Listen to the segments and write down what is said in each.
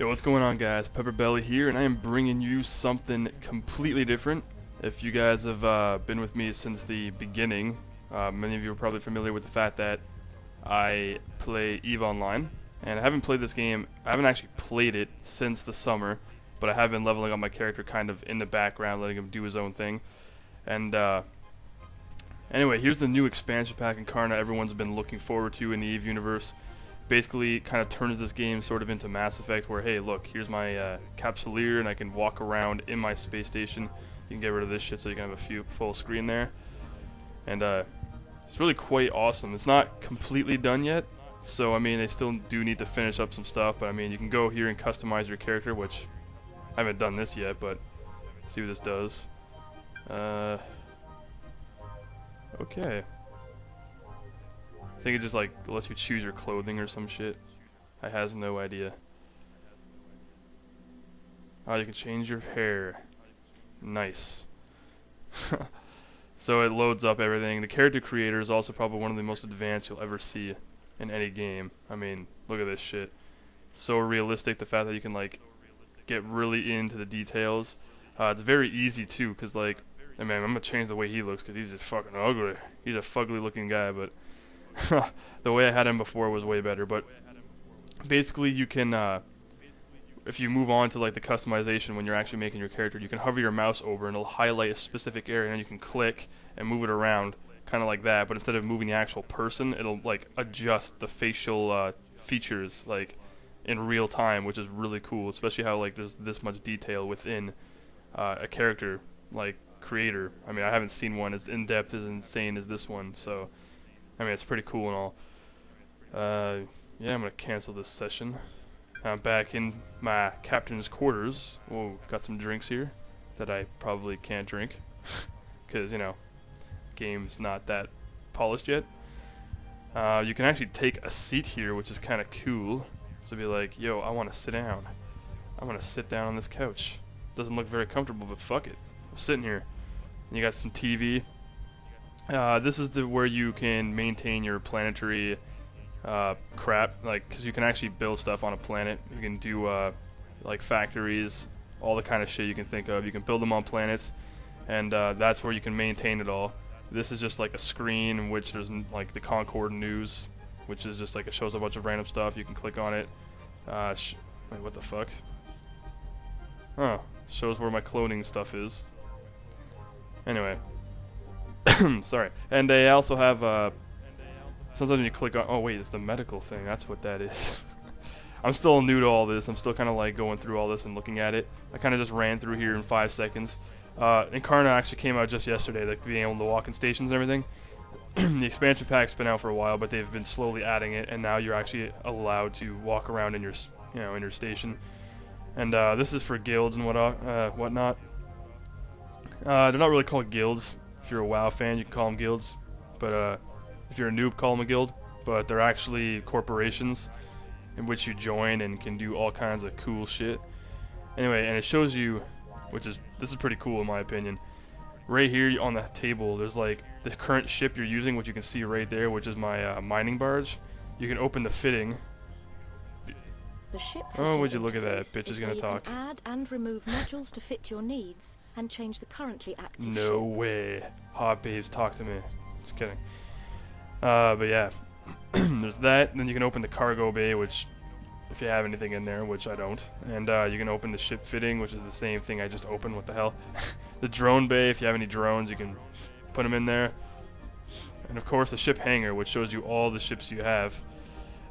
Yo, what's going on, guys? Pepperbelly here, and I am bringing you something completely different. If you guys have been with me since the beginning, many of you are probably familiar with the fact that I play EVE Online, and I haven't played this game. I haven't actually played it since the summer, but I have been leveling up my character kind of in the background, letting him do his own thing. And anyway, here's the new expansion pack, Incarna, everyone's been looking forward to in the EVE universe. Basically kind of turns this game sort of into Mass Effect, where hey, look, here's my capsuleer and I can walk around in my space station. You can get rid of this shit so you can have a full screen there, and it's really quite awesome. It's not completely done yet, so I mean they still do need to finish up some stuff, but I mean you can go here and customize your character, which I haven't done this yet, but see what this does. Okay. I think it just like lets you choose your clothing or some shit. I has no idea. Oh, you can change your hair. Nice. So it loads up everything. The character creator is also probably one of the most advanced you'll ever see in any game. I mean, look at this shit. So realistic, the fact that you can like get really into the details. It's very easy too, cause like, I mean, I'm gonna change the way he looks, cause he's just fucking ugly. He's a fugly looking guy, but the way I had him before was way better. But basically you can if you move on to like the customization, when you're actually making your character, you can hover your mouse over and it'll highlight a specific area, and you can click and move it around kind of like that, but instead of moving the actual person, it'll like adjust the facial features like in real time, which is really cool, especially how like there's this much detail within a character like creator. I mean, I haven't seen one as in-depth, as insane as this one, so I mean, it's pretty cool and all. Yeah, I'm gonna cancel this session. I'm back in my captain's quarters. Whoa, got some drinks here that I probably can't drink because, you know, game's not that polished yet. You can actually take a seat here, which is kind of cool. So be like, yo, I want to sit down. I want to sit down on this couch. Doesn't look very comfortable, but fuck it. I'm sitting here. And you got some TV. This is where you can maintain your planetary crap, like, because you can actually build stuff on a planet. You can do like factories, all the kind of shit you can think of. You can build them on planets, and that's where you can maintain it all. This is just like a screen in which there's like the Concord news, which is just like it shows a bunch of random stuff. You can click on it. Wait, what the fuck? Oh, shows where my cloning stuff is. Anyway. Sorry. And they also have sometimes when you click on, oh wait, it's the medical thing, that's what that is. I'm still new to all this. I'm still kind of like going through all this and looking at it. I kind of just ran through here in 5 seconds. Incarna actually came out just yesterday, like being able to walk in stations and everything. The expansion pack's been out for a while, but they've been slowly adding it, and now you're actually allowed to walk around in your, in your station. And this is for guilds and whatnot. They're not really called guilds. If you're a WoW fan, you can call them guilds, but if you're a noob, call them a guild. But they're actually corporations in which you join and can do all kinds of cool shit. Anyway, and it shows you, this is pretty cool in my opinion. Right here on the table, there's like the current ship you're using, which you can see right there, which is my mining barge. You can open the fitting. Oh, would you look at that? Bitch is gonna talk. Add and remove modules to fit your needs and change the currently active ship. No way. Hot babes, talk to me. Just kidding. But yeah, there's that. Then you can open the cargo bay, which, if you have anything in there, which I don't. And you can open the ship fitting, which is the same thing I just opened. What the hell? The drone bay, if you have any drones, you can put them in there. And of course the ship hangar, which shows you all the ships you have.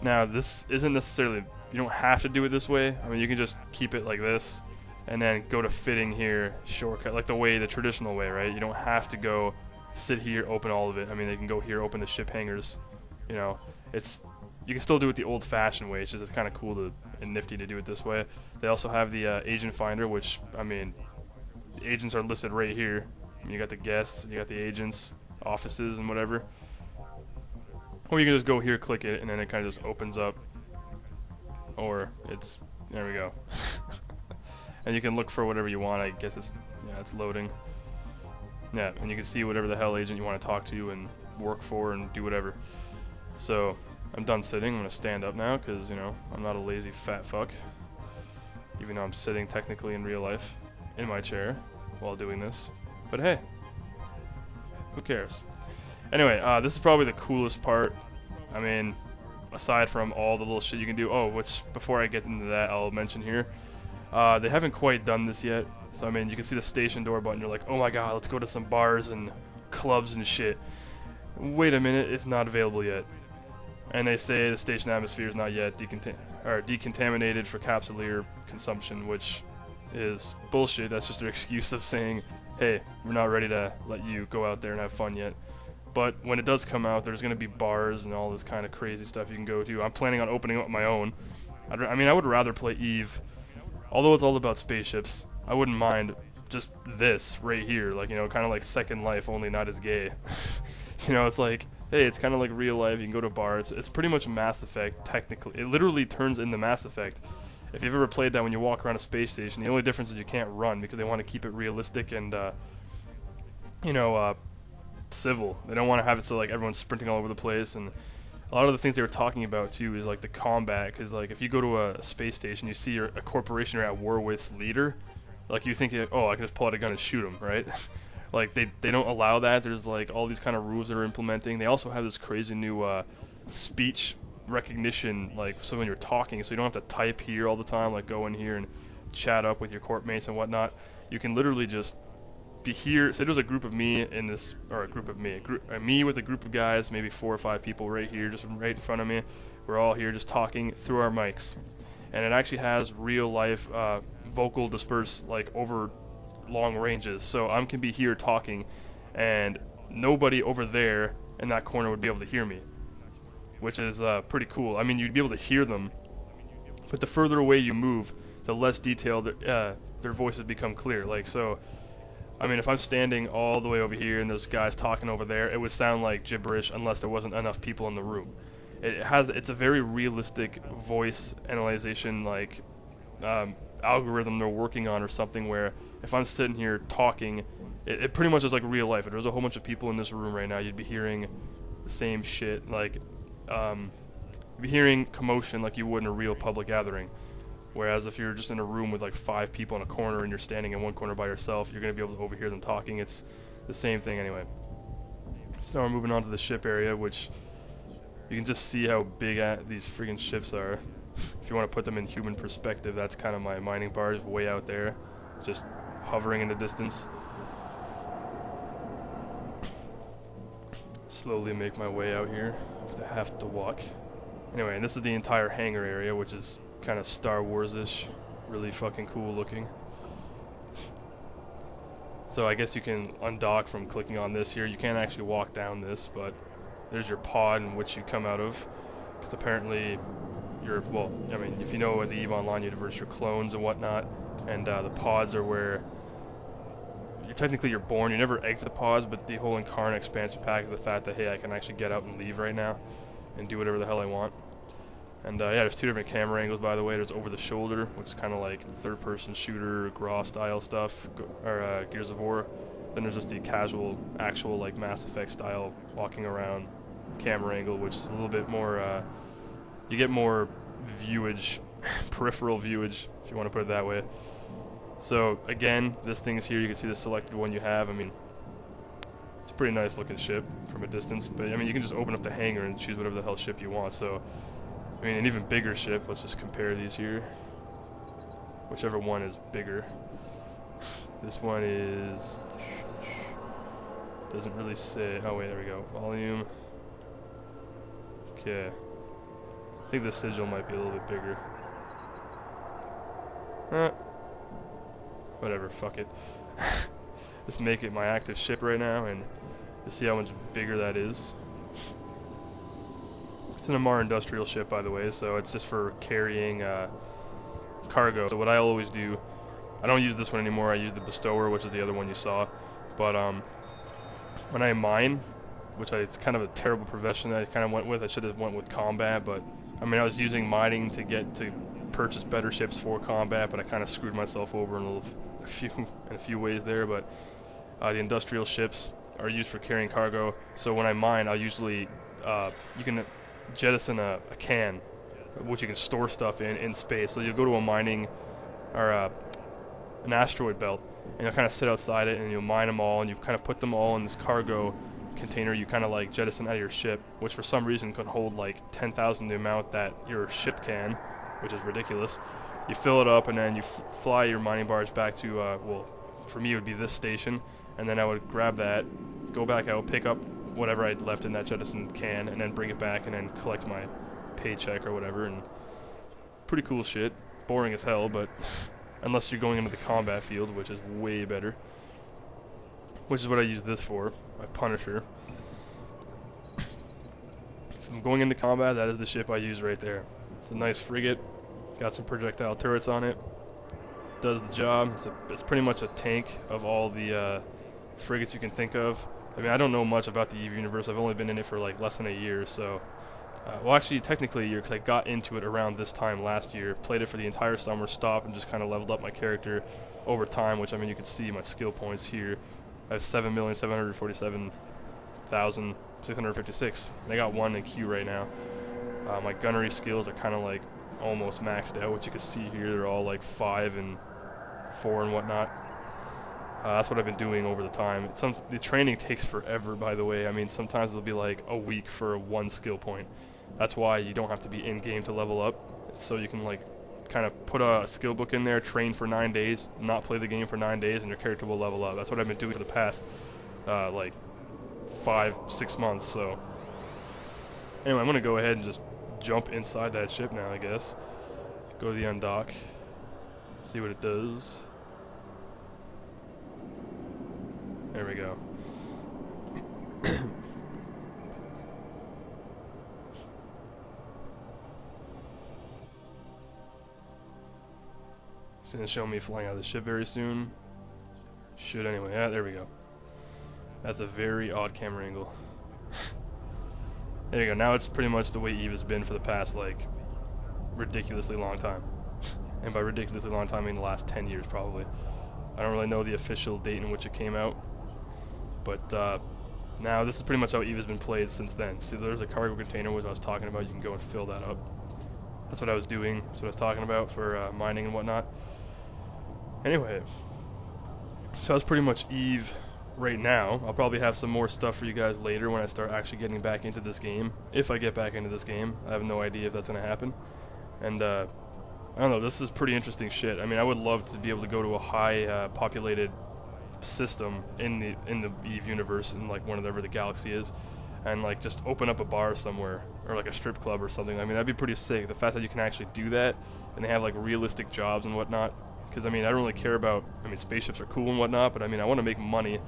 Now, this isn't necessarily, you don't have to do it this way. I mean, you can just keep it like this, and then go to fitting here, shortcut, like the traditional way, right? You don't have to go sit here, open all of it. I mean, they can go here, open the ship hangars. You know, you can still do it the old-fashioned way. It's just kind of cool and nifty to do it this way. They also have the agent finder, which, I mean, the agents are listed right here. You got the guests, you got the agents, offices, and whatever. Or you can just go here, click it, and then it kind of just opens up. Or there we go. And you can look for whatever you want. I guess it's loading. Yeah, and you can see whatever the hell agent you want to talk to and work for and do whatever. So I'm done sitting. I'm gonna stand up now because, you know, I'm not a lazy fat fuck. even though I'm sitting technically in real life in my chair while doing this. But hey, who cares? Anyway, this is probably the coolest part. I mean, aside from all the little shit you can do. Oh, which, before I get into that, I'll mention here. They haven't quite done this yet. So, I mean, you can see the station door button. You're like, oh my god, let's go to some bars and clubs and shit. Wait a minute, it's not available yet. And they say the station atmosphere is not yet decontaminated for capsuleer consumption, which is bullshit. That's just their excuse of saying, hey, we're not ready to let you go out there and have fun yet. But when it does come out, there's going to be bars and all this kind of crazy stuff you can go to. I'm planning on opening up my own. I mean, I would rather play EVE. Although it's all about spaceships, I wouldn't mind just this right here. Like, you know, kind of like Second Life, only not as gay. You know, it's like, hey, it's kind of like real life. You can go to a bar. It's pretty much Mass Effect, technically. It literally turns into Mass Effect. If you've ever played that when you walk around a space station, the only difference is you can't run because they want to keep it realistic and, you know, civil. They don't want to have it so like everyone's sprinting all over the place. And a lot of the things they were talking about too is like the combat, because like if you go to a space station, you see a corporation you're at war with's leader, like you think, oh, I can just pull out a gun and shoot him, right? Like they don't allow that. There's like all these kind of rules that are implementing. They also have this crazy new speech recognition, like so when you're talking, so you don't have to type here all the time, like go in here and chat up with your corp mates and whatnot. You can literally just be here. Say there's a group of me in this, or me with a group of guys, maybe 4 or 5 people right here, just right in front of me. We're all here just talking through our mics, and it actually has real life vocal disperse like over long ranges. So I can be here talking, and nobody over there in that corner would be able to hear me, which is pretty cool. I mean, you'd be able to hear them, but the further away you move, the less detailed their voices become clear. Like so. I mean, if I'm standing all the way over here and there's guys talking over there, it would sound like gibberish unless there wasn't enough people in the room. It's a very realistic voice analyzation, like algorithm they're working on or something, where if I'm sitting here talking, it pretty much is like real life. If there's a whole bunch of people in this room right now, you'd be hearing the same shit, like you'd be hearing commotion like you would in a real public gathering. Whereas if you're just in a room with like 5 people in a corner and you're standing in one corner by yourself, you're going to be able to overhear them talking. It's the same thing anyway. So now we're moving on to the ship area, which you can just see how big these friggin' ships are. If you want to put them in human perspective, that's kind of my mining barge way out there, just hovering in the distance. Slowly make my way out here, because I have to walk. Anyway, and this is the entire hangar area, which is kind of Star Wars-ish, really fucking cool looking. So I guess you can undock from clicking on this here. You can't actually walk down this, but there's your pod in which you come out of, because apparently well, I mean, if you know in the EVE Online universe, your clones and whatnot, and the pods are where you're born. You never exit the pods, but the whole Incarna expansion pack is the fact that, hey, I can actually get out and leave right now and do whatever the hell I want. And yeah, there's 2 different camera angles, by the way. There's over the shoulder, which is kind of like third-person shooter, Graw style stuff, or Gears of War. Then there's just the casual, actual like Mass Effect style walking around camera angle, which is a little bit more. You get more viewage, peripheral viewage, if you want to put it that way. So again, this thing is here. You can see the selected one you have. I mean, it's a pretty nice looking ship from a distance. But I mean, you can just open up the hangar and choose whatever the hell ship you want. So. I mean, an even bigger ship. Let's just compare these here. Whichever one is bigger. This one is... doesn't really say... oh, wait, there we go. Volume. Okay. I think the sigil might be a little bit bigger. Whatever, fuck it. Just make it my active ship right now, and to see how much bigger that is. It's an Amar industrial ship, by the way, so it's just for carrying cargo. So what I always do, I don't use this one anymore. I use the bestower, which is the other one you saw. But when I mine, it's kind of a terrible profession that I kind of went with. I should have went with combat, but I mean, I was using mining to purchase better ships for combat, but I kind of screwed myself over in a few ways there. But the industrial ships are used for carrying cargo. So when I mine, I'll usually you can jettison a can, which you can store stuff in space. So you'll go to a mining or an asteroid belt, and you'll kind of sit outside it and you'll mine them all, and you kind of put them all in this cargo container you kind of like jettison out of your ship, which for some reason can hold like 10,000 the amount that your ship can, which is ridiculous. You fill it up and then you fly your mining barge back to, well, for me it would be this station, and then I would grab that, go back out, pick up whatever I'd left in that jettison can, and then bring it back and then collect my paycheck or whatever. And pretty cool shit. Boring as hell, but unless you're going into the combat field, which is way better. Which is what I use this for, my Punisher. If I'm going into combat, that is the ship I use right there. It's a nice frigate, got some projectile turrets on it, does the job. It's pretty much a tank of all the frigates you can think of. I mean, I don't know much about the EVE universe. I've only been in it for like less than a year, so... well, actually, technically a year, because I got into it around this time last year, played it for the entire summer, stopped, and just kind of leveled up my character over time, which, I mean, you can see my skill points here. I have 7,747,656, and I got 1 in queue right now. My gunnery skills are kind of like almost maxed out, which you can see here. They're all like 5 and 4 and whatnot. That's what I've been doing over the time. The training takes forever, by the way. I mean, sometimes it'll be like a week for 1 skill point. That's why you don't have to be in-game to level up. It's so you can like kind of put a skill book in there, train for 9 days, not play the game for 9 days, and your character will level up. That's what I've been doing for the past like 5-6 months. So anyway, I'm gonna go ahead and just jump inside that ship now, I guess. Go to the undock, see what it does. There we go. It's gonna show me flying out of the ship very soon. Should anyway. Yeah, there we go. That's a very odd camera angle. There you go. Now it's pretty much the way EVE has been for the past, like, ridiculously long time. And by ridiculously long time, I mean the last 10 years, probably. I don't really know the official date in which it came out. But now this is pretty much how EVE has been played since then. See, there's a cargo container, which I was talking about. You can go and fill that up. That's what I was doing. That's what I was talking about for mining and whatnot. Anyway, so that's pretty much EVE right now. I'll probably have some more stuff for you guys later when I start actually getting back into this game. If I get back into this game. I have no idea if that's going to happen. And I don't know, this is pretty interesting shit. I mean, I would love to be able to go to a high populated system in the EVE universe, in like whatever the galaxy is, and like just open up a bar somewhere, or like a strip club or something. I mean, that'd be pretty sick. The fact that you can actually do that, and they have like realistic jobs and whatnot. Because I mean, I don't really care about, I mean, spaceships are cool and whatnot, but I mean, I want to make money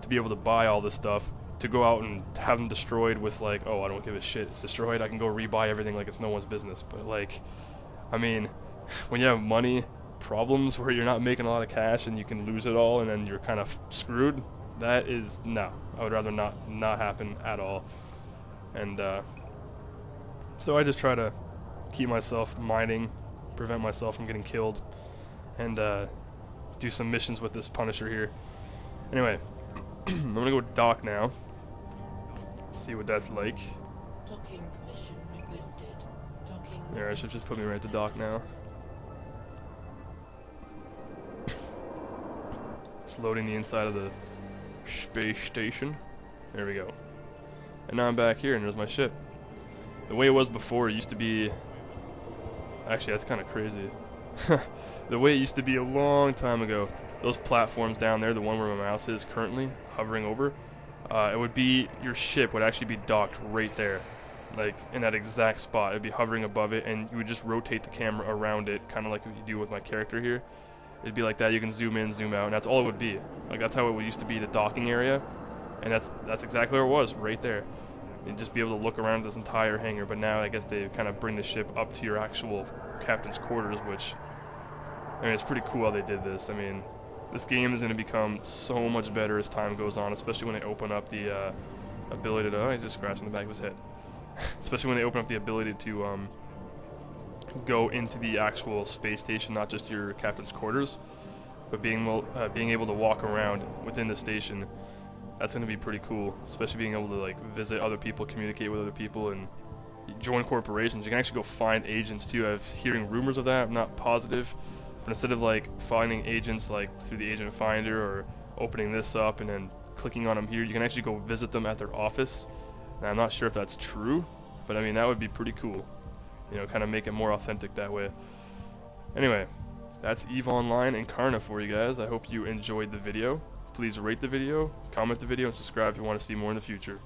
to be able to buy all this stuff, to go out and have them destroyed with like, oh, I don't give a shit, it's destroyed, I can go rebuy everything like it's no one's business. But like, I mean, when you have money problems where you're not making a lot of cash and you can lose it all and then you're kind of screwed, that is, no, I would rather not happen at all. And so I just try to keep myself mining, prevent myself from getting killed, and do some missions with this Punisher here. Anyway, I'm gonna go dock now, see what that's like. Docking permission requested. Docking. There, I should just put me right at the dock now. It's loading the inside of the space station. There we go. And now I'm back here, and there's my ship. The way it was before, it used to be... Actually, that's kind of crazy. The way it used to be a long time ago, those platforms down there, the one where my mouse is currently hovering over, it would be, your ship would actually be docked right there, like in that exact spot. It'd be hovering above it, and you would just rotate the camera around it, kind of like what you do with my character here. It'd be like that. You can zoom in, zoom out, and that's all it would be. Like, that's how it used to be, the docking area, and that's exactly where it was, right there. You'd just be able to look around this entire hangar. But now I guess they kind of bring the ship up to your actual captain's quarters, which, I mean, it's pretty cool how they did this. I mean, this game is going to become so much better as time goes on, especially when they open up the ability to... Oh, he's just scratching the back of his head. Especially when they open up the ability to go into the actual space station, not just your captain's quarters, but being able to walk around within the station. That's going to be pretty cool, especially being able to like visit other people, communicate with other people, and join corporations. You can actually go find agents too. I'm hearing rumors of that. I'm not positive. But instead of like finding agents like through the agent finder or opening this up and then clicking on them here, you can actually go visit them at their office. And I'm not sure if that's true, but I mean, that would be pretty cool. You know, kind of make it more authentic that way. Anyway, that's EVE Online Incarna for you guys. I hope you enjoyed the video. Please rate the video, comment the video, and subscribe if you want to see more in the future.